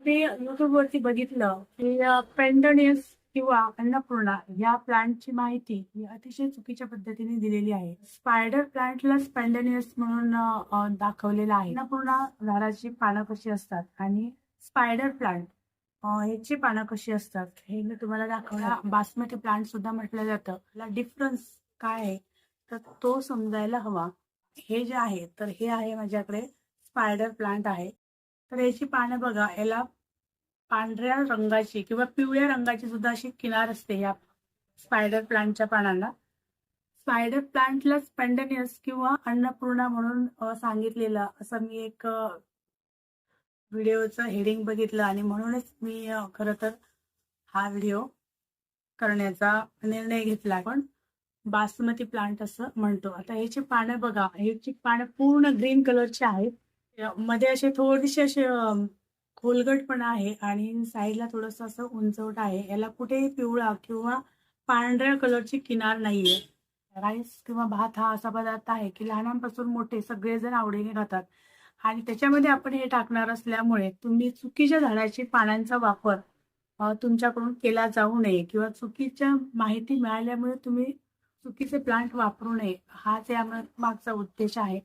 मी युट्यूबवरती बघितलं की पेंडनियस किंवा अन्नपूर्णा या प्लांटची माहिती ही अतिशय चुकीच्या पद्धतीने दिलेली आहे. स्पायडर प्लांटला स्पेंडनियस म्हणून दाखवलेलं आहे. अन्नपूर्णा झाडाची पानं कशी असतात आणि स्पायडर प्लांट ह्याची पानं कशी असतात हे मी तुम्हाला दाखवणार. बासमती प्लांट सुद्धा म्हटलं जातं. याला डिफरन्स काय आहे तर तो समजायला हवा. हे जे आहे तर हे आहे माझ्याकडे स्पायडर प्लांट आहे. तर याची पानं बघा, याला पांढऱ्या रंगाची किंवा पिवळ्या रंगाची सुद्धा अशी किनार असते या स्पायडर प्लांटच्या पानांना. स्पायडर प्लांटला स्पेंडनियस किंवा अन्नपूर्णा म्हणून सांगितलेलं असं मी एक व्हिडिओचं हेडिंग बघितलं आणि म्हणूनच मी खरं तर हा व्हिडिओ करण्याचा निर्णय घेतला. पण बासमती प्लांट असं म्हणतो. आता ह्याची पानं बघा, ह्याची पानं पूर्ण ग्रीन कलरची आहेत. मध्ये असे थोडेसे असे खोलगटपणा आहे आणि साईडला थोडंसं असं उंचवट आहे. याला कुठेही पिवळा किंवा पांढऱ्या कलरची किनार नाहीये. राईस किंवा भात हा असा पदार्थ आहे की लहानांपासून मोठे सगळेजण आवडीने खातात आणि त्याच्यामध्ये आपण हे टाकणार असल्यामुळे तुम्ही चुकीच्या झाडाची पानांचा वापर तुमच्याकडून केला जाऊ नये किंवा चुकीच्या माहिती मिळाल्यामुळे तुम्ही चुकीचे प्लांट वापरू नये, हाच या मागचा उद्देश आहे.